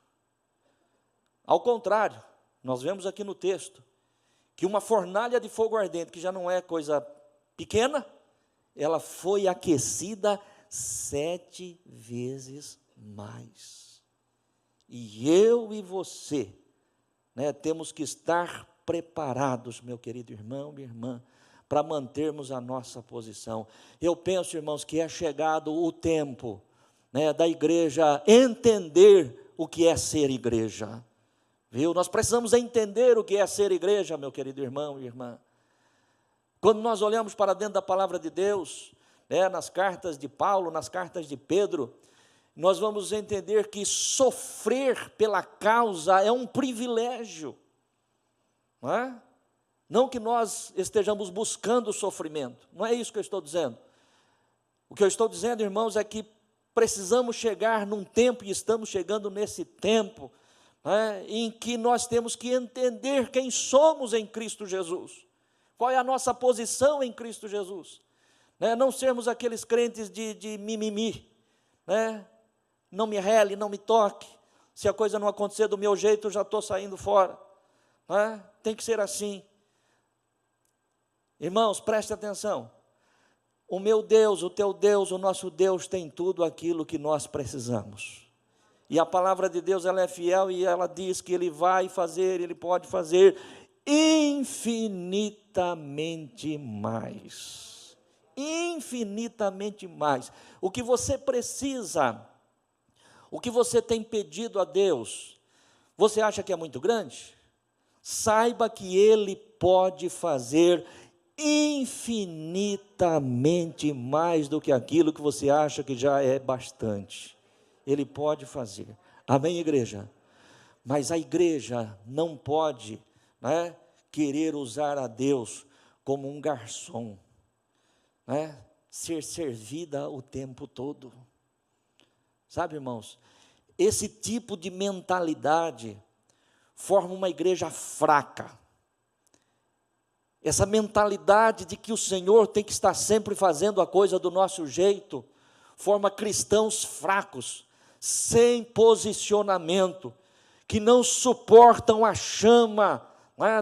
Ao contrário, nós vemos aqui no texto, que uma fornalha de fogo ardente, que já não é coisa pequena, ela foi aquecida 7 vezes mais. E eu e você, temos que estar preparados, meu querido irmão, minha irmã, para mantermos a nossa posição. Eu penso, irmãos, que é chegado o tempo, da igreja entender o que é ser igreja. Viu? Nós precisamos entender o que é ser igreja, meu querido irmão e irmã. Quando nós olhamos para dentro da palavra de Deus, nas cartas de Paulo, nas cartas de Pedro, nós vamos entender que sofrer pela causa é um privilégio, não é? Não que nós estejamos buscando o sofrimento, não é isso que eu estou dizendo. O que eu estou dizendo, irmãos, é que precisamos chegar num tempo, e estamos chegando nesse tempo, em que nós temos que entender quem somos em Cristo Jesus, qual é a nossa posição em Cristo Jesus, não sermos aqueles crentes de mimimi, não me rele, não me toque, se a coisa não acontecer do meu jeito, eu já estou saindo fora, tem que ser assim. Irmãos, preste atenção, o meu Deus, o teu Deus, o nosso Deus tem tudo aquilo que nós precisamos, e a palavra de Deus, ela é fiel, e ela diz que Ele vai fazer, Ele pode fazer infinitamente mais, o que você precisa, o que você tem pedido a Deus, você acha que é muito grande? Saiba que Ele pode fazer infinitamente mais do que aquilo que você acha que já é bastante. Ele pode fazer. Amém, igreja? Mas a igreja não pode, querer usar a Deus como um garçom, ser servida o tempo todo. Sabe, irmãos, esse tipo de mentalidade forma uma igreja fraca. Essa mentalidade de que o Senhor tem que estar sempre fazendo a coisa do nosso jeito, forma cristãos fracos, sem posicionamento, que não suportam a chama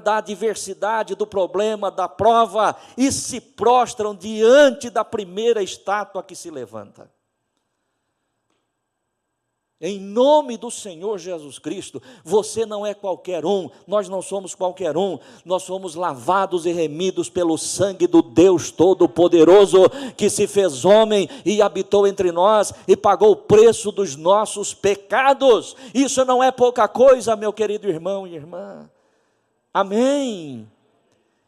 da adversidade, do problema, da prova, e se prostram diante da primeira estátua que se levanta. Em nome do Senhor Jesus Cristo, você não é qualquer um, nós não somos qualquer um, nós somos lavados e remidos pelo sangue do Deus Todo-Poderoso, que se fez homem e habitou entre nós, e pagou o preço dos nossos pecados. Isso não é pouca coisa, meu querido irmão e irmã. Amém?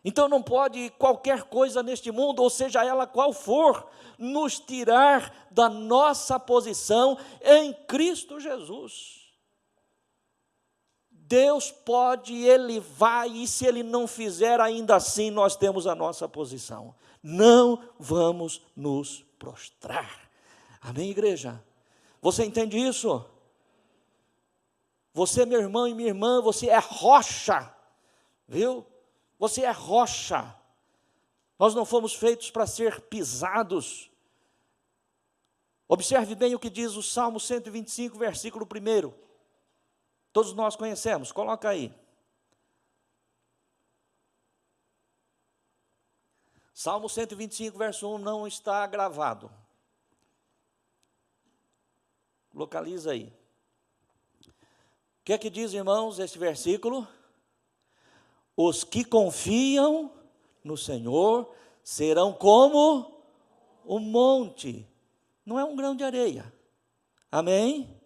Então não pode qualquer coisa neste mundo, ou seja ela qual for, nos tirar da nossa posição em Cristo Jesus. Deus pode, Ele vai, e se Ele não fizer, ainda assim nós temos a nossa posição. Não vamos nos prostrar. Amém, igreja? Você entende isso? Você, meu irmão e minha irmã, você é rocha, viu? Você é rocha. Nós não fomos feitos para ser pisados. Observe bem o que diz o Salmo 125, versículo 1. Todos nós conhecemos, coloca aí. Salmo 125, verso 1 não está gravado. Localiza aí. O que é que diz, irmãos, este versículo? Os que confiam no Senhor serão como o monte. Não é um grão de areia. Amém?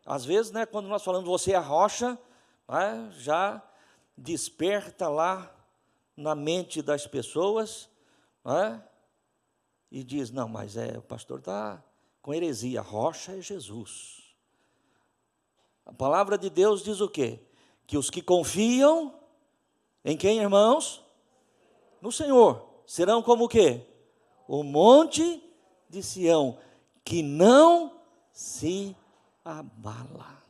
Às vezes, quando nós falamos você é rocha, já desperta lá na mente das pessoas, e diz, não, mas o pastor está com heresia, rocha é Jesus. A palavra de Deus diz o quê? Que os que confiam em quem, irmãos? No Senhor. Serão como o quê? O monte de Sião, que não se abala.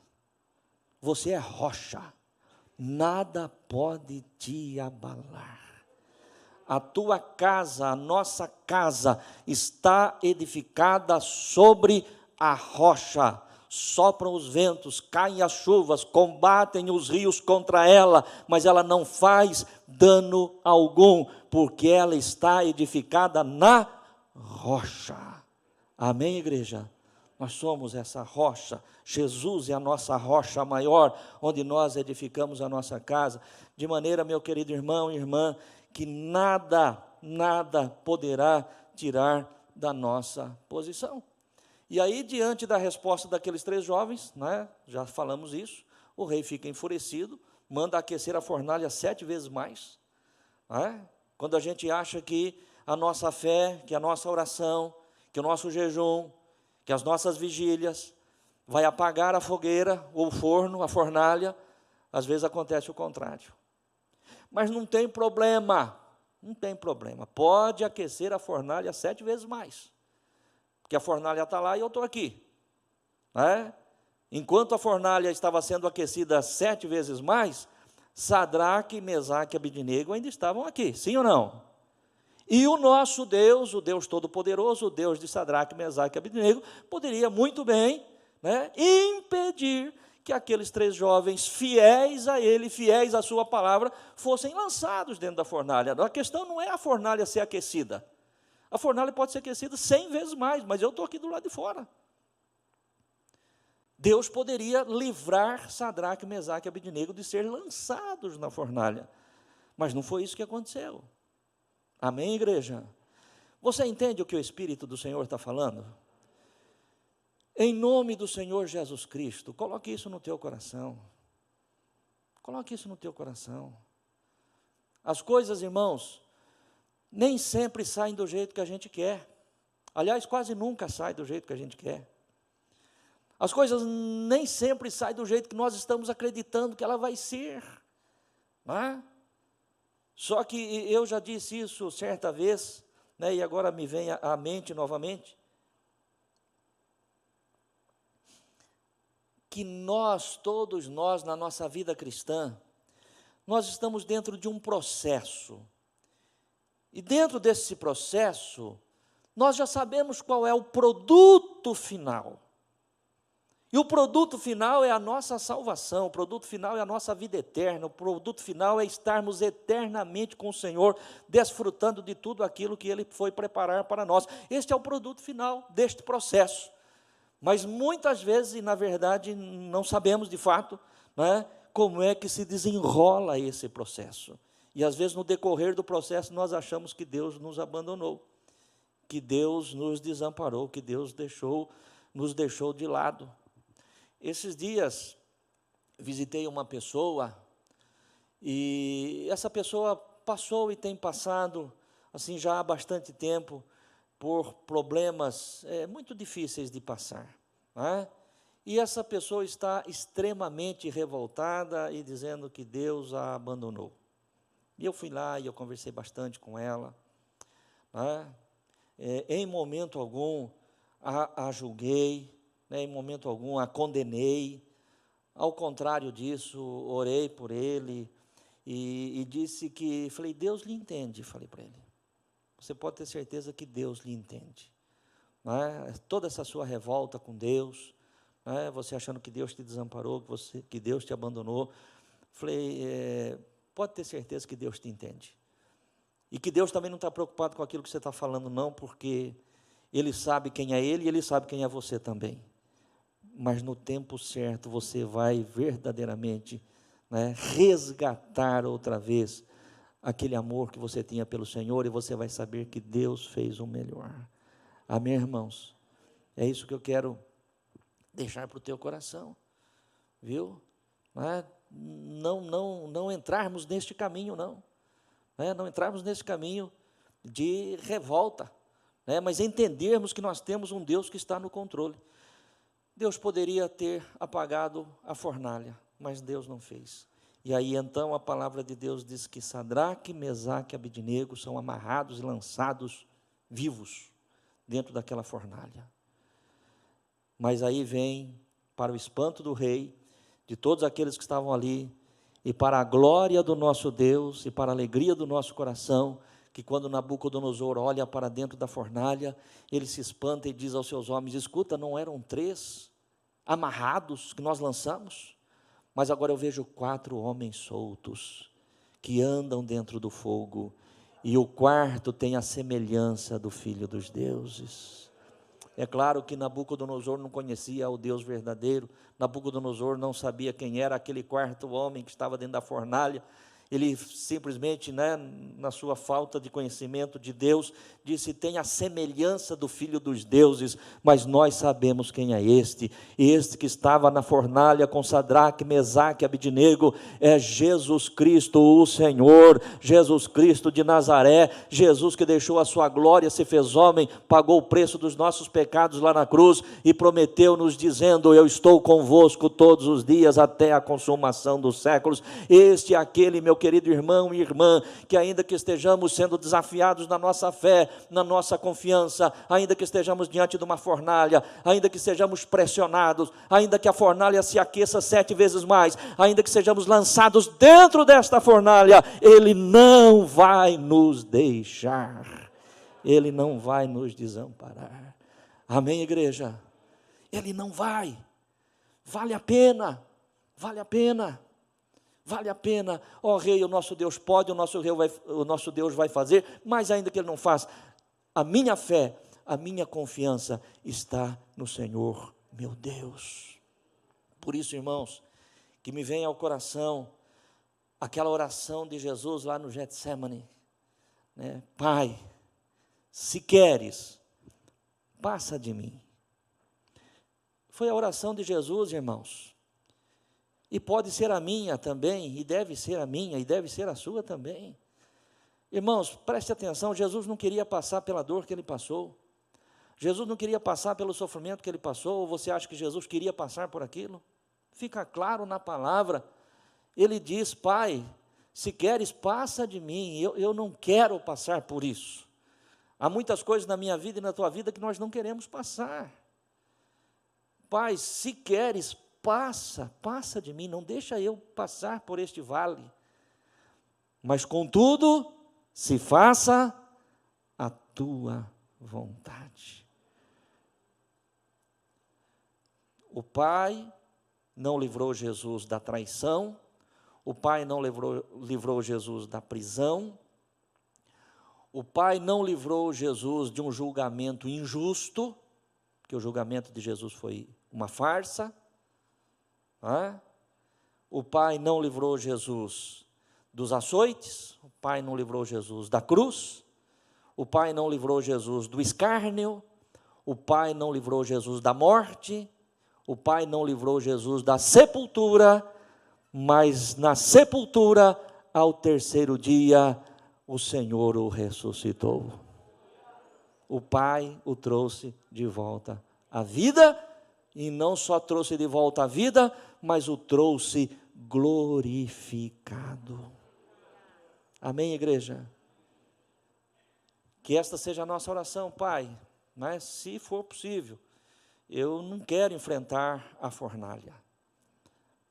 Você é rocha, nada pode te abalar. A tua casa, a nossa casa, está edificada sobre a rocha. Sopram os ventos, caem as chuvas, combatem os rios contra ela, mas ela não faz dano algum, porque ela está edificada na rocha. Amém, igreja? Nós somos essa rocha. Jesus é a nossa rocha maior, onde nós edificamos a nossa casa, de maneira, meu querido irmão e irmã, que nada poderá tirar da nossa posição. E aí, diante da resposta daqueles 3 jovens, já falamos isso, o rei fica enfurecido, manda aquecer a fornalha 7 vezes mais, Quando a gente acha que a nossa fé, que a nossa oração, que o nosso jejum, que as nossas vigílias vai apagar a fogueira, ou o forno, a fornalha, às vezes acontece o contrário. Mas não tem problema, não tem problema. Pode aquecer a fornalha 7 vezes mais, porque a fornalha está lá e eu estou aqui, né? Enquanto a fornalha estava sendo aquecida 7 vezes mais, Sadraque, Mesaque e Abednego ainda estavam aqui, sim ou não? E o nosso Deus, o Deus Todo-Poderoso, o Deus de Sadraque, Mesaque e Abednego, poderia muito bem, né, impedir que aqueles 3 jovens, fiéis a ele, fiéis à sua palavra, fossem lançados dentro da fornalha. A questão não é a fornalha ser aquecida. A fornalha pode ser aquecida 100 vezes mais, mas eu estou aqui do lado de fora. Deus poderia livrar Sadraque, Mesaque e Abednego de ser lançados na fornalha, mas não foi isso que aconteceu. Amém, igreja? Você entende o que o Espírito do Senhor está falando? Em nome do Senhor Jesus Cristo, coloque isso no teu coração. Coloque isso no teu coração. As coisas, irmãos, nem sempre saem do jeito que a gente quer. Aliás, quase nunca saem do jeito que a gente quer. As coisas nem sempre saem do jeito que nós estamos acreditando que ela vai ser, não é? Só que eu já disse isso certa vez, né, e agora me vem à mente novamente, que todos nós, na nossa vida cristã, nós estamos dentro de um processo, e dentro desse processo, nós já sabemos qual é o produto final. E o produto final é a nossa salvação, o produto final é a nossa vida eterna, o produto final é estarmos eternamente com o Senhor, desfrutando de tudo aquilo que Ele foi preparar para nós. Este é o produto final deste processo. Mas muitas vezes, e na verdade, não sabemos de fato, né, como é que se desenrola esse processo. E às vezes, no decorrer do processo, nós achamos que Deus nos abandonou, que Deus nos desamparou, que Deus nos deixou de lado. Esses dias, visitei uma pessoa, e essa pessoa passou e tem passado, assim, já há bastante tempo, por problemas muito difíceis de passar, né? E essa pessoa está extremamente revoltada e dizendo que Deus a abandonou. E eu fui lá e eu conversei bastante com ela, né? Em momento algum a julguei, né, em momento algum a condenei, ao contrário disso, orei por ele e disse que, falei, Deus lhe entende, falei para ele, você pode ter certeza que Deus lhe entende, né? Toda essa sua revolta com Deus, né, você achando que Deus te desamparou, que Deus te abandonou, falei, pode ter certeza que Deus te entende, e que Deus também não está preocupado com aquilo que você está falando não, porque Ele sabe quem é Ele e Ele sabe quem é você também. Mas no tempo certo você vai verdadeiramente, né, resgatar outra vez aquele amor que você tinha pelo Senhor, e você vai saber que Deus fez o melhor. Amém, irmãos? É isso que eu quero deixar para o teu coração, viu? Não entrarmos neste caminho, não. Não entrarmos nesse caminho de revolta, mas entendermos que nós temos um Deus que está no controle. Deus poderia ter apagado a fornalha, mas Deus não fez. E aí então a palavra de Deus diz que Sadraque, Mesaque e Abednego são amarrados e lançados vivos dentro daquela fornalha. Mas aí vem, para o espanto do rei, de todos aqueles que estavam ali, e para a glória do nosso Deus e para a alegria do nosso coração, que quando Nabucodonosor olha para dentro da fornalha, ele se espanta e diz aos seus homens, escuta, não eram 3 amarrados que nós lançamos? Mas agora eu vejo 4 homens soltos, que andam dentro do fogo, e o 4º tem a semelhança do Filho dos deuses. É claro que Nabucodonosor não conhecia o Deus verdadeiro, Nabucodonosor não sabia quem era aquele 4º homem que estava dentro da fornalha, Ele simplesmente, na sua falta de conhecimento de Deus, disse: tem a semelhança do Filho dos deuses, mas nós sabemos quem é este que estava na fornalha com Sadraque, Mesaque e Abidnego, é Jesus Cristo, o Senhor, Jesus Cristo de Nazaré, Jesus que deixou a sua glória, se fez homem, pagou o preço dos nossos pecados lá na cruz, e prometeu-nos dizendo: eu estou convosco todos os dias, até a consumação dos séculos. Este é aquele, meu querido irmão e irmã, que ainda que estejamos sendo desafiados na nossa fé, na nossa confiança, ainda que estejamos diante de uma fornalha, ainda que sejamos pressionados, ainda que a fornalha se aqueça 7 vezes mais, ainda que sejamos lançados dentro desta fornalha, Ele não vai nos deixar, Ele não vai nos desamparar. Amém, igreja? Ele não vai. Vale a pena, vale a pena. Vale a pena, ó Rei, o nosso Deus pode, o nosso Deus vai fazer, mas ainda que Ele não faça, a minha fé, a minha confiança está no Senhor, meu Deus. Por isso, irmãos, que me vem ao coração aquela oração de Jesus lá no Getsemane, Pai, se queres, passa de mim. Foi a oração de Jesus, irmãos. E pode ser a minha também, e deve ser a minha, e deve ser a sua também. Irmãos, preste atenção, Jesus não queria passar pela dor que Ele passou. Jesus não queria passar pelo sofrimento que Ele passou, ou você acha que Jesus queria passar por aquilo? Fica claro na palavra, Ele diz: Pai, se queres, passa de mim, eu não quero passar por isso. Há muitas coisas na minha vida e na tua vida que nós não queremos passar. Pai, se queres, passa de mim, não deixa eu passar por este vale. Mas contudo, se faça a tua vontade. O Pai não livrou Jesus da traição, o Pai não livrou Jesus da prisão, o Pai não livrou Jesus de um julgamento injusto, porque o julgamento de Jesus foi uma farsa. O Pai não livrou Jesus dos açoites, o Pai não livrou Jesus da cruz, o Pai não livrou Jesus do escárnio, o Pai não livrou Jesus da morte, o Pai não livrou Jesus da sepultura, mas na sepultura, ao terceiro dia, o Senhor o ressuscitou. O Pai o trouxe de volta à vida, e não só trouxe de volta à vida, mas o trouxe glorificado. Amém, igreja? Que esta seja a nossa oração, Pai, mas se for possível, eu não quero enfrentar a fornalha,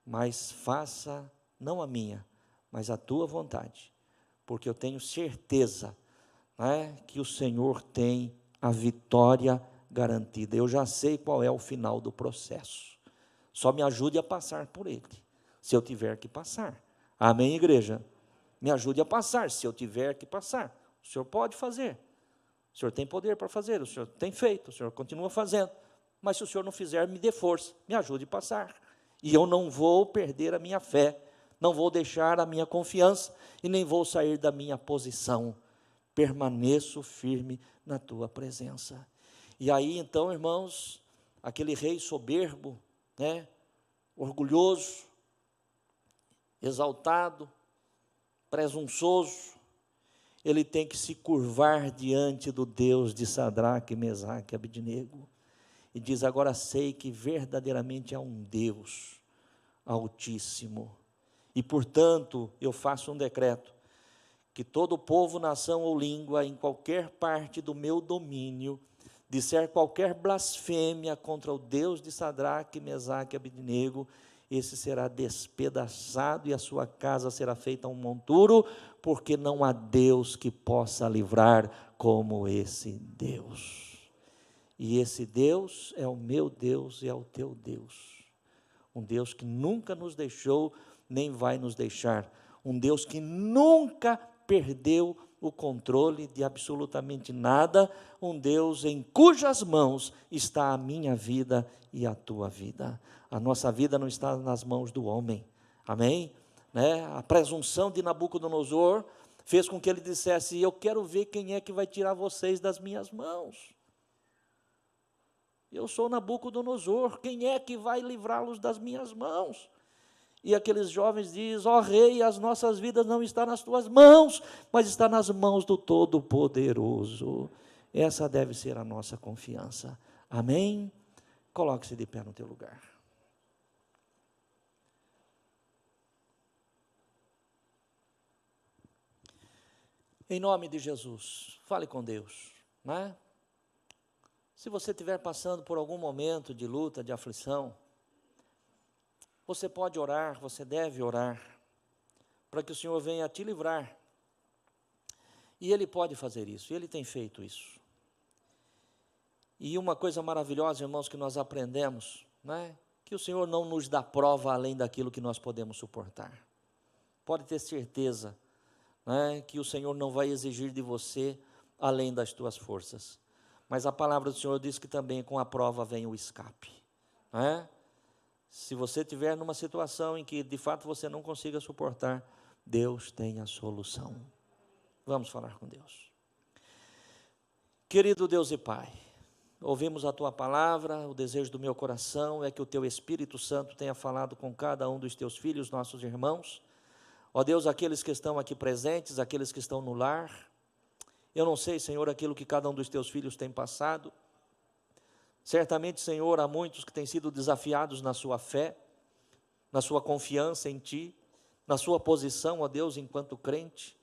mas faça, não a minha, mas a tua vontade, porque eu tenho certeza, que o Senhor tem a vitória garantida. Eu já sei qual é o final do processo. Só me ajude a passar por ele, se eu tiver que passar. Amém, igreja? Me ajude a passar, se eu tiver que passar. O Senhor pode fazer. O Senhor tem poder para fazer. O Senhor tem feito. O Senhor continua fazendo. Mas se o Senhor não fizer, me dê força. Me ajude a passar. E eu não vou perder a minha fé. Não vou deixar a minha confiança. E nem vou sair da minha posição. Permaneço firme na tua presença. E aí, então, irmãos, aquele rei soberbo, orgulhoso, exaltado, presunçoso, ele tem que se curvar diante do Deus de Sadraque, Mesaque e Abidnego, e diz: agora sei que verdadeiramente há um Deus altíssimo, e portanto eu faço um decreto, que todo povo, nação ou língua, em qualquer parte do meu domínio, disser qualquer blasfêmia contra o Deus de Sadraque, Mesaque e Abidnego, esse será despedaçado e a sua casa será feita um monturo, porque não há Deus que possa livrar como esse Deus. E esse Deus é o meu Deus e é o teu Deus. Um Deus que nunca nos deixou, nem vai nos deixar. Um Deus que nunca perdeu o controle de absolutamente nada, um Deus em cujas mãos está a minha vida e a tua vida. A nossa vida não está nas mãos do homem, amém? né? A presunção de Nabucodonosor fez com que ele dissesse: eu quero ver quem é que vai tirar vocês das minhas mãos. Eu sou Nabucodonosor, quem é que vai livrá-los das minhas mãos? E aqueles jovens dizem: ó rei, as nossas vidas não estão nas tuas mãos, mas está nas mãos do Todo-Poderoso. Essa deve ser a nossa confiança. Amém? Coloque-se de pé no teu lugar. Em nome de Jesus, fale com Deus, né? Se você estiver passando por algum momento de luta, de aflição, você pode orar, você deve orar, para que o Senhor venha te livrar. E Ele pode fazer isso, e Ele tem feito isso. E uma coisa maravilhosa, irmãos, que nós aprendemos, né? Que o Senhor não nos dá prova além daquilo que nós podemos suportar. Pode ter certeza, né, que o Senhor não vai exigir de você além das tuas forças. Mas a palavra do Senhor diz que também com a prova vem o escape, né? Se você estiver numa situação em que de fato você não consiga suportar, Deus tem a solução. Vamos falar com Deus. Querido Deus e Pai, ouvimos a Tua palavra, o desejo do meu coração é que o Teu Espírito Santo tenha falado com cada um dos Teus filhos, nossos irmãos. Ó Deus, aqueles que estão aqui presentes, aqueles que estão no lar, eu não sei, Senhor, aquilo que cada um dos Teus filhos tem passado. Certamente, Senhor, há muitos que têm sido desafiados na sua fé, na sua confiança em Ti, na sua posição, ó Deus, enquanto crente.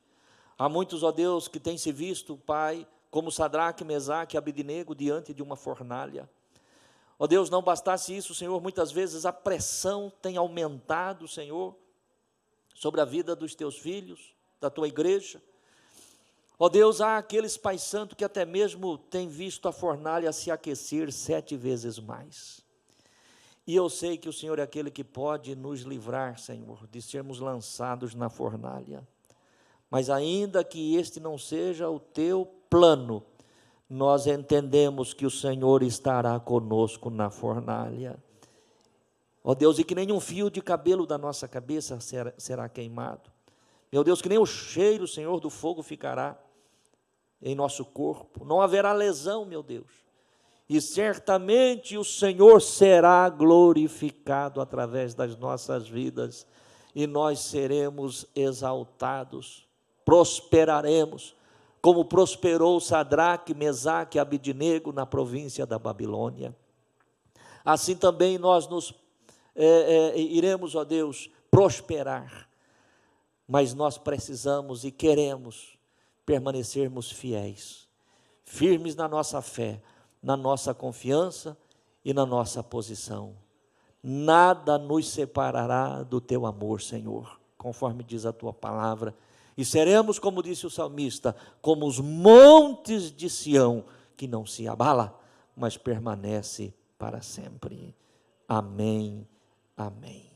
Há muitos, ó Deus, que têm se visto, Pai, como Sadraque, Mesaque e Abednego diante de uma fornalha. Ó Deus, não bastasse isso, Senhor, muitas vezes a pressão tem aumentado, Senhor, sobre a vida dos Teus filhos, da Tua igreja. Ó Deus, há aqueles, Pai Santo, que até mesmo têm visto a fornalha se aquecer 7 vezes mais. E eu sei que o Senhor é aquele que pode nos livrar, Senhor, de sermos lançados na fornalha. Mas ainda que este não seja o Teu plano, nós entendemos que o Senhor estará conosco na fornalha. Ó Deus, e que nenhum fio de cabelo da nossa cabeça será queimado. Meu Deus, que nem o cheiro, Senhor, do fogo ficará em nosso corpo. Não haverá lesão, meu Deus. E certamente o Senhor será glorificado através das nossas vidas. E nós seremos exaltados, prosperaremos, como prosperou Sadraque, Mesaque e Abednego na província da Babilônia. Assim também nós iremos, ó Deus, prosperar. Mas nós precisamos e queremos permanecermos fiéis, firmes na nossa fé, na nossa confiança e na nossa posição. Nada nos separará do Teu amor, Senhor, conforme diz a Tua palavra. E seremos, como disse o salmista, como os montes de Sião, que não se abala, mas permanece para sempre. Amém, amém.